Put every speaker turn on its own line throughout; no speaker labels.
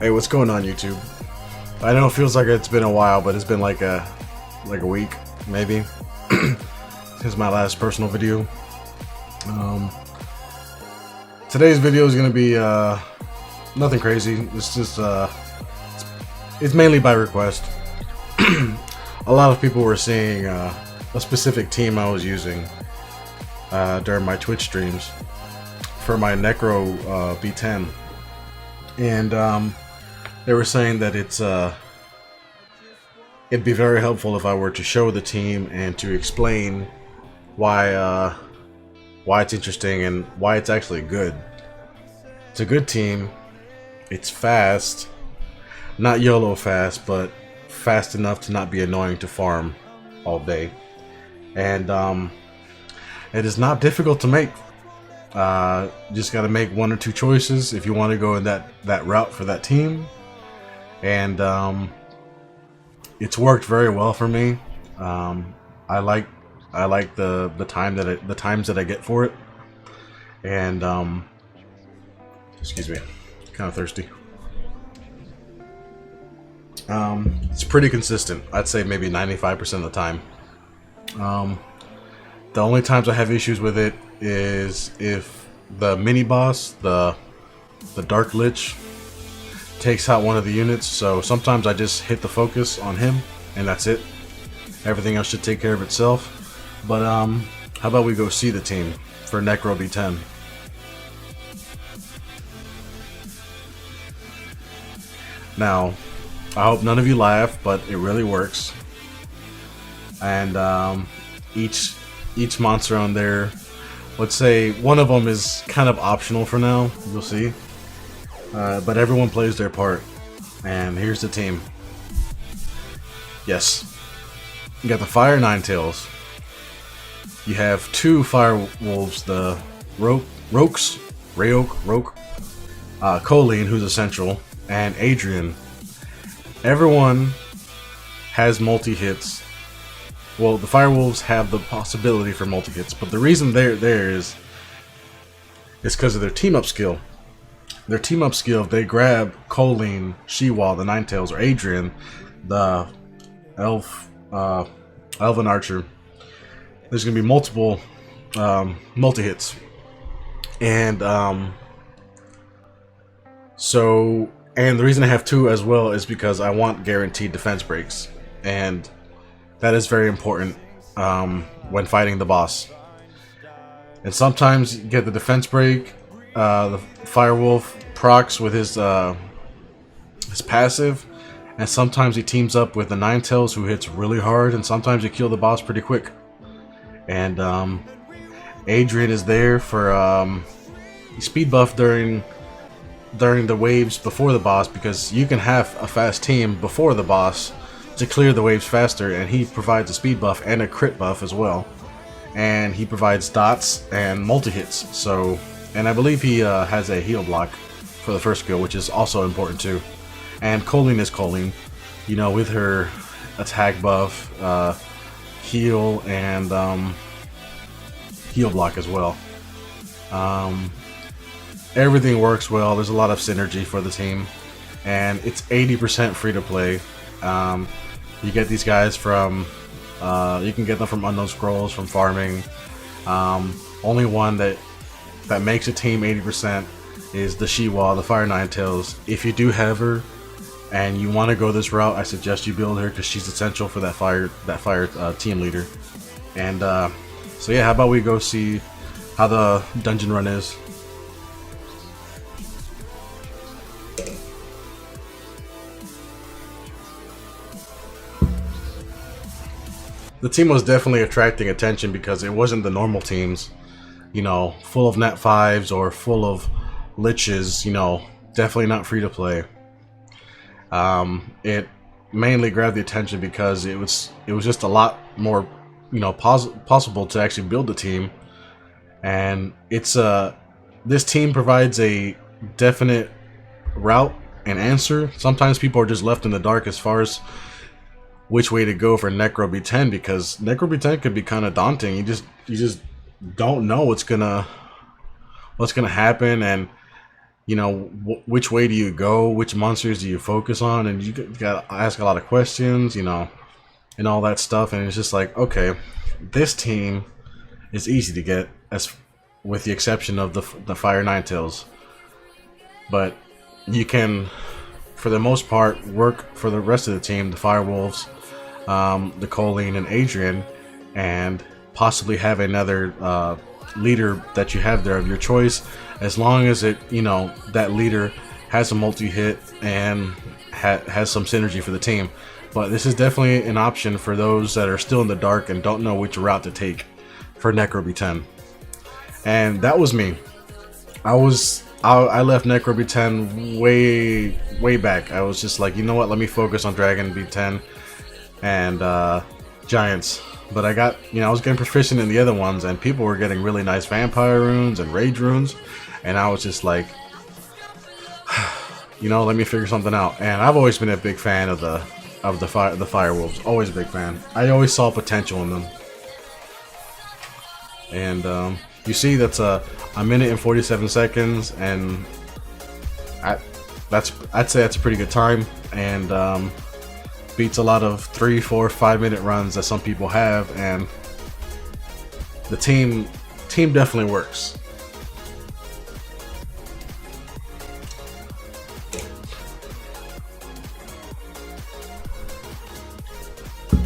Hey, what's going on, YouTube? I know it feels like it's been a while, but it's been like a week, maybe, since my last personal video. Today's video is gonna be nothing crazy. It's just it's mainly by request. A lot of people were seeing a specific team I was using during my Twitch streams for my Necro B10, and they were saying that it'd be very helpful if I were to show the team and to explain why it's interesting and why it's actually good. It's a good team. It's fast, not YOLO fast, but fast enough to not be annoying to farm all day, and it is not difficult to make. Just got to make one or two choices if you want to go in that route for that team, and it's worked very well for me. I like the times that I get for it, and excuse me, kind of thirsty. It's pretty consistent. I'd say maybe 95% of the time. The only times I have issues with it is if the mini boss, the Dark Lich, takes out one of the units. So sometimes I just hit the focus on him and that's it. Everything else should take care of itself. But how about we go see the team for Necro B10? Now, I hope none of you laugh, but it really works. And each monster on there, let's say one of them is kind of optional for now, you'll see. But everyone plays their part. And here's the team. Yes. You got the Fire Ninetales. You have two Fire Wolves, the Roke, Colleen, who's essential, and Adrian. Everyone has multi-hits. Well, the Fire Wolves have the possibility for multi-hits, but the reason they're there is because of their team-up skill. Their team-up skill, if they grab Colleen, Shewa, the Ninetales, or Adrian, the Elven Archer, there's going to be multiple multi-hits. And and the reason I have two as well is because I want guaranteed defense breaks. And that is very important when fighting the boss. And sometimes you get the defense break. The Firewolf procs with his passive, and sometimes he teams up with the Ninetales, who hits really hard, and sometimes you kill the boss pretty quick. And Adrian is there for speed buff during the waves before the boss, because you can have a fast team before the boss to clear the waves faster, and he provides a speed buff and a crit buff as well, and he provides dots and multi-hits. So, and I believe he has a heal block for the first skill, which is also important too. And Colleen is Colleen, you know, with her attack buff, heal, and heal block as well. Everything works well. There's a lot of synergy for the team, and it's 80% free to play. You get these guys from you can get them from Unknown Scrolls, from farming. Only one that makes a team 80% is the Shewa, the Fire Ninetales. If you do have her and you want to go this route, I suggest you build her because she's essential for that fire team leader. And so yeah, how about we go see how the dungeon run is. The team was definitely attracting attention because it wasn't the normal teams, you know, full of Nat 5s or full of Liches, you know, definitely not free to play. It mainly grabbed the attention because it was just a lot more, you know, possible to actually build the team. And it's this team provides a definite route and answer. Sometimes people are just left in the dark as far as which way to go for Necro B10, because Necro B10 could be kind of daunting. You just don't know what's gonna happen, and you know, which way do you go, which monsters do you focus on, and you got to ask a lot of questions, you know, and all that stuff. And it's just like, okay, this team is easy to get, as with the exception of the Fire Ninetales, but you can, for the most part, work for the rest of the team, the Firewolves, the Colleen and Adrian, and possibly have another leader that you have there of your choice, as long as it, you know, that leader has a multi-hit and has some synergy for the team. But this is definitely an option for those that are still in the dark and don't know which route to take for Necro B10. And that was me. I left Necro B10 way back. I was just like, you know what, let me focus on Dragon B10 and Giants. But I got, you know, I was getting proficient in the other ones, and people were getting really nice vampire runes and rage runes, and I was just like, you know, let me figure something out. And I've always been a big fan of the Firewolves. Always a big fan. I always saw potential in them. And you see, that's a minute and 47 seconds, and I'd say that's a pretty good time, and beats a lot of 3, 4, 5 minute runs that some people have, and the team definitely works.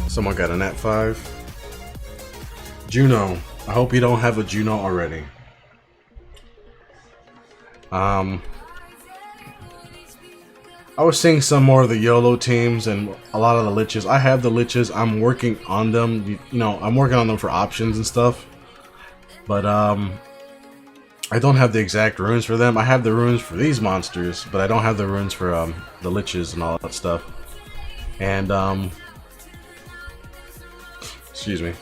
Someone got a Nat 5. Juno. I hope you don't have a Juno already. I was seeing some more of the YOLO teams and a lot of the Liches. I have the Liches. I'm working on them. You know, I'm working on them for options and stuff. But I don't have the exact runes for them. I have the runes for these monsters, but I don't have the runes for the Liches and all that stuff. And excuse me.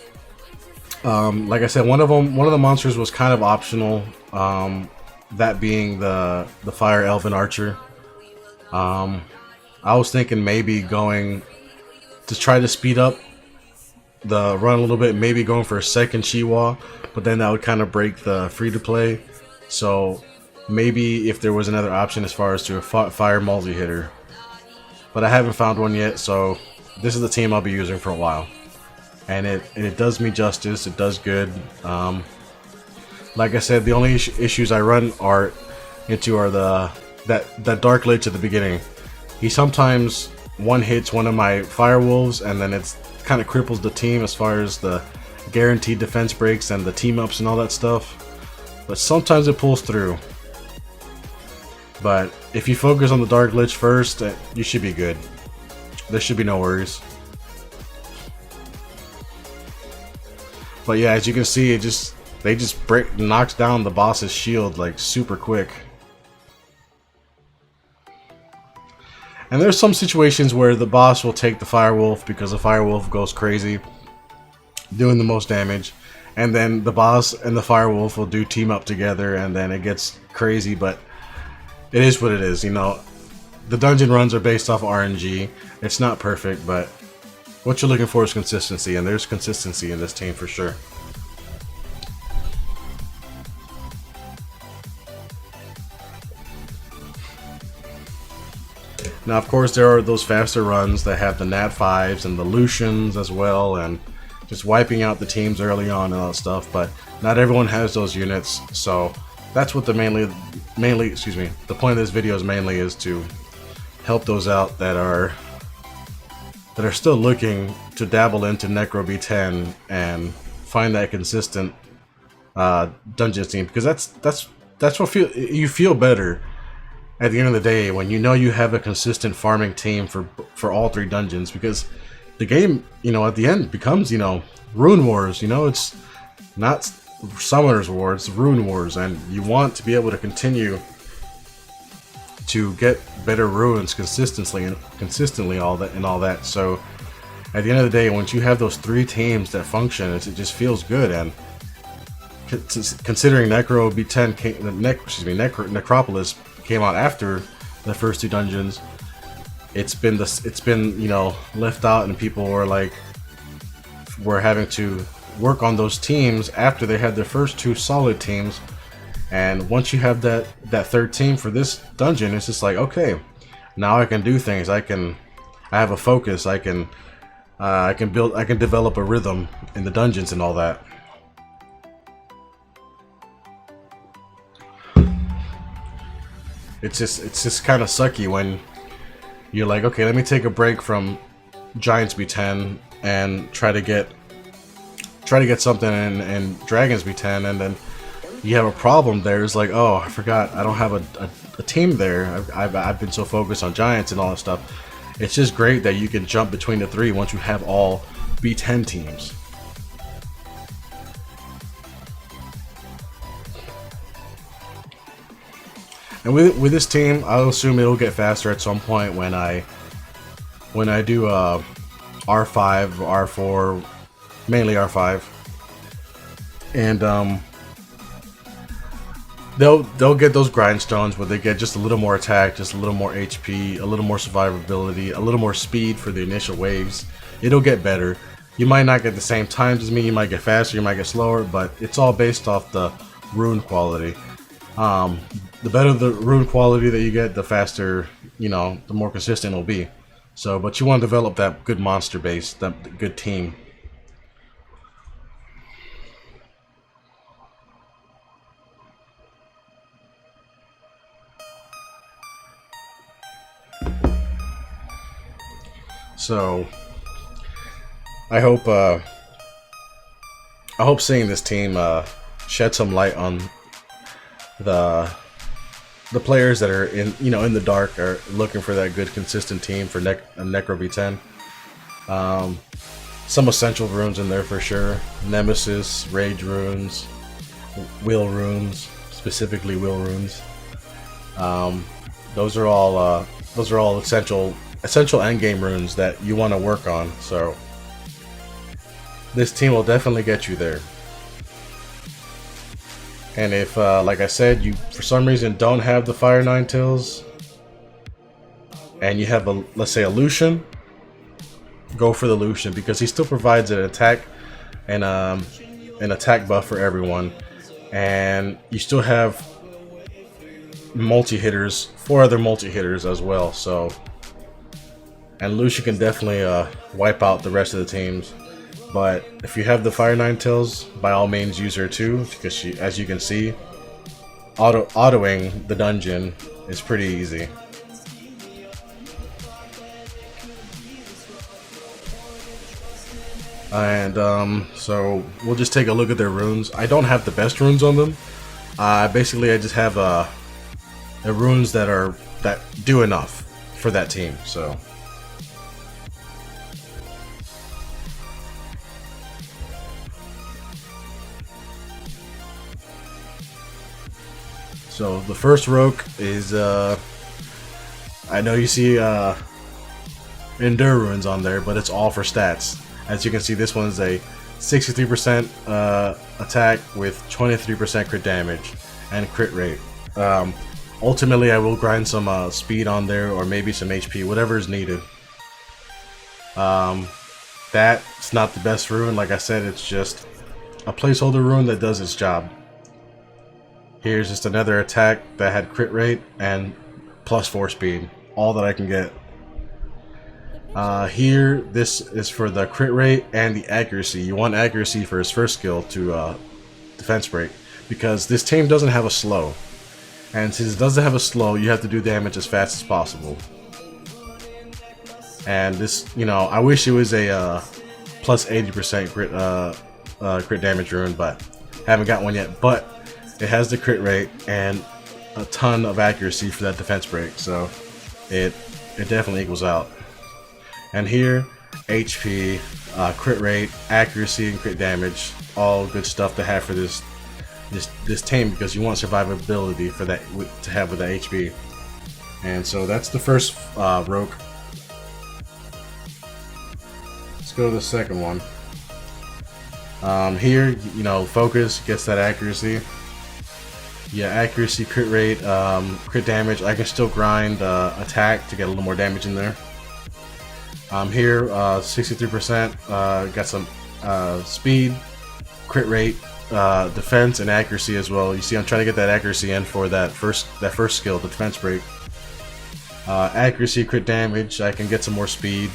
Like I said, one of the monsters was kind of optional. That being the Fire Elven Archer. I was thinking maybe going to try to speed up the run a little bit, maybe going for a second Shiwa, but then that would kind of break the free to play. So maybe if there was another option as far as to a fire multi-hitter, but I haven't found one yet. So this is the team I'll be using for a while, and it does me justice. It does good. Like I said, the only issues I run into are that Dark Lich at the beginning. He sometimes one hits one of my Firewolves, and then it's kind of cripples the team as far as the guaranteed defense breaks and the team ups and all that stuff. But sometimes it pulls through. But if you focus on the Dark Lich first, you should be good. There should be no worries. But yeah, as you can see, they just knocks down the boss's shield like super quick. And there's some situations where the boss will take the Firewolf because the Firewolf goes crazy, doing the most damage, and then the boss and the Firewolf will do team up together, and then it gets crazy. But it is what it is, you know. The dungeon runs are based off RNG. It's not perfect, but what you're looking for is consistency, and there's consistency in this team for sure. Now, of course, there are those faster runs that have the Nat 5s and the Lucians as well, and just wiping out the teams early on and all that stuff. But not everyone has those units, so that's what the the point of this video is mainly is to help those out that are still looking to dabble into Necro B10 and find that consistent dungeon team, because that's what you feel better at the end of the day when you know you have a consistent farming team for all 3 dungeons, because the game, you know, at the end becomes, you know, Rune Wars. You know, it's not Summoner's War, it's Rune Wars, and you want to be able to continue to get better runes consistently all that. So at the end of the day, once you have those 3 teams that function, it just feels good. And considering Necro B10 Necropolis came out after the first 2 dungeons, it's been you know, left out, and people were having to work on those teams after they had their first 2 solid teams, And once you have that third team for this dungeon, it's just like, okay, now I can do things. I have a focus. I can develop a rhythm in the dungeons and all that. It's just kind of sucky when you're like, okay, let me take a break from Giants B10 and try to get something in Dragons B10, and then you have a problem there. It's like, oh, I forgot, I don't have a team there. I've been so focused on Giants and all that stuff. It's just great that you can jump between the three once you have all B10 teams. And with this team, I'll assume it'll get faster at some point when I do R5, R4, mainly R5, and they'll get those grindstones where they get just a little more attack, just a little more HP, a little more survivability, a little more speed for the initial waves. It'll get better. You might not get the same times as me. You might get faster. You might get slower, but it's all based off the rune quality. The better the rune quality that you get, the faster, the more consistent it'll be. So, but you want to develop that good monster base, that good team. So, I hope seeing this team shed some light on the players that are in the dark, are looking for that good consistent team for Necro B10. Some essential runes in there for sure: Nemesis, Rage runes, Will runes, specifically Will runes. Those are all essential endgame runes that you want to work on. So this team will definitely get you there. And if, like I said, you for some reason don't have the Fire 9 Tails, and you have let's say a Lucian, go for the Lucian, because he still provides an attack and an attack buff for everyone, and you still have multi-hitters, 4 other multi-hitters as well. So, and Lucian can definitely wipe out the rest of the teams. But if you have the Fire 9 Tails, by all means use her too, because she, as you can see, autoing the dungeon is pretty easy. And so we'll just take a look at their runes. I don't have the best runes on them. Basically, I just have the runes that do enough for that team. So. So the first rogue is, I know you see Endure runes on there, but it's all for stats. As you can see, this one's a 63% attack with 23% crit damage and crit rate. Ultimately, I will grind some speed on there, or maybe some HP, whatever is needed. That's not the best rune. Like I said, it's just a placeholder rune that does its job. Here's just another attack that had crit rate and +4 speed. All that I can get. Here, this is for the crit rate and the accuracy. You want accuracy for his first skill to defense break, because this team doesn't have a slow. And since it doesn't have a slow, you have to do damage as fast as possible. And this, I wish it was a plus 80% crit damage rune, but haven't got one yet. But it has the crit rate and a ton of accuracy for that defense break, so it definitely equals out. And here, HP, crit rate, accuracy, and crit damage, all good stuff to have for this team, because you want survivability for that to have with the HP. And so that's the first rogue. Let's go to the second one. Here, focus gets that accuracy. Yeah, accuracy, crit rate, crit damage. I can still grind attack to get a little more damage in there. Here, 63%, got some speed, crit rate, defense and accuracy as well. You see, I'm trying to get that accuracy in for that first skill, the defense break. Accuracy, crit damage. I can get some more speed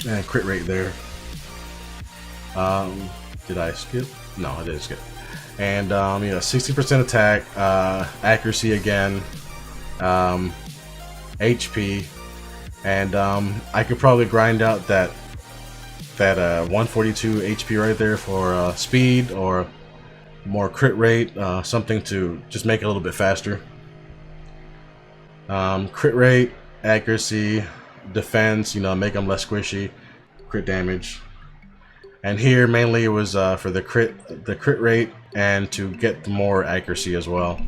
and crit rate there. Did I skip? No, I didn't skip. And you know, 60% attack, accuracy again, HP, and I could probably grind out that 142 HP right there for speed or more crit rate, something to just make it a little bit faster. Crit rate, accuracy, defense, you know, make them less squishy, crit damage. And here mainly it was for the crit rate and to get more accuracy as well.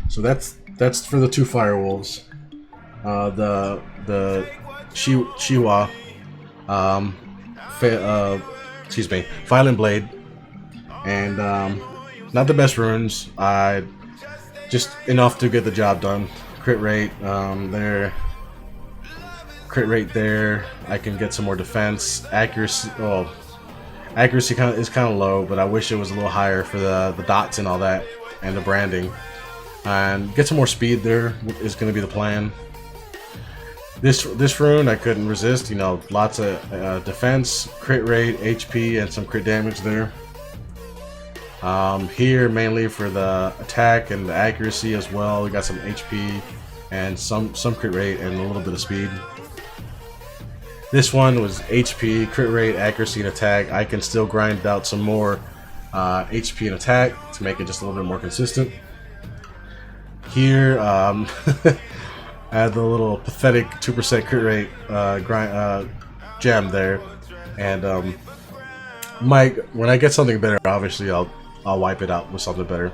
So that's for the 2 firewolves. The Shiwa, excuse me, Violent Blade, and not the best runes. Just enough to get the job done. Crit rate there. Crit rate there. I can get some more defense. Accuracy. Well, accuracy is kind of low, but I wish it was a little higher for the dots and all that, and the branding. And get some more speed there is going to be the plan. This rune I couldn't resist. You know, lots of defense, crit rate, HP, and some crit damage there. Here mainly for the attack and the accuracy as well. We got some HP and some crit rate and a little bit of speed. This one was HP, crit rate, accuracy, and attack. I can still grind out some more HP and attack to make it just a little bit more consistent. Here, I had the little pathetic 2% crit rate gem there, and when I get something better, obviously I'll wipe it out with something better.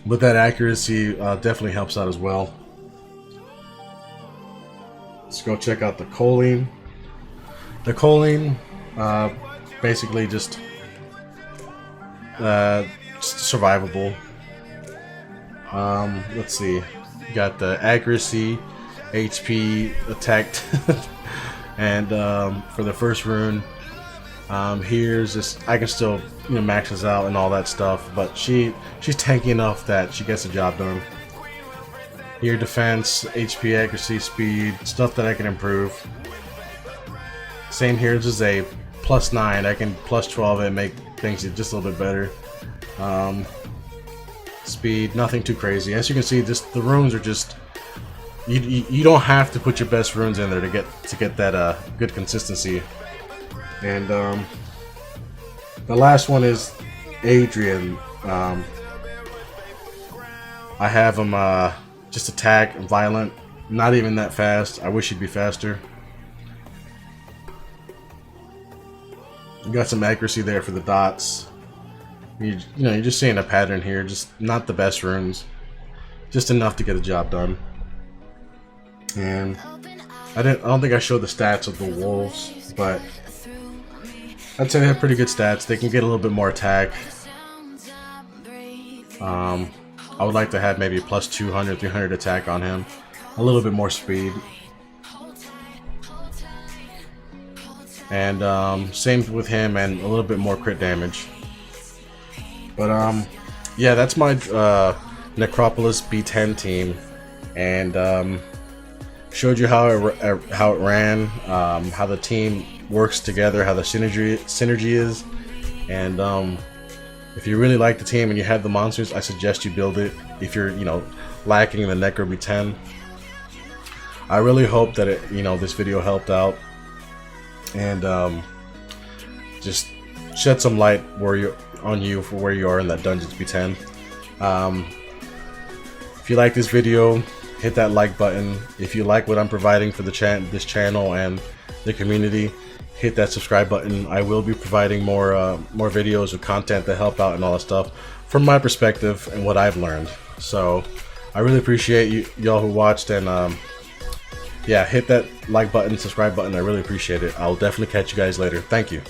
But that accuracy definitely helps out as well. Let's go check out the choline. The choline, basically just survivable. Let's see. You got the accuracy, HP, attack, and for the first rune, here's just I can still max this out and all that stuff, but she's tanky enough that she gets the job done. Here, defense, HP, accuracy, speed, stuff that I can improve. Same here, just a +9. I can +12 and make things just a little bit better. Speed, nothing too crazy. As you can see, just the runes are just you don't have to put your best runes in there to get that good consistency. And the last one is Adrian. I have him just attack, violent, not even that fast. I wish he'd be faster. You got some accuracy there for the dots. You're just seeing a pattern here. Just not the best runes, just enough to get the job done. And I don't think I showed the stats of the wolves, but I'd say they have pretty good stats. They can get a little bit more attack. I would like to have maybe +200, 300 attack on him. A little bit more speed. And same with him, and a little bit more crit damage. But yeah, that's my Necropolis B10 team, and showed you how it ran, how the team works together, how the synergy is, and if you really like the team and you have the monsters, I suggest you build it. If you're lacking the Necro B10, I really hope that this video helped out, and just shed some light on you for where you are in that Dungeons B10. If you like this video, hit that like button. If you like what I'm providing for this channel and the community, hit that subscribe button. I will be providing more videos of content that help out and all that stuff from my perspective and what I've learned. So I really appreciate y'all who watched, and yeah, hit that like button, subscribe button. I really appreciate it. I'll definitely catch you guys later. Thank you.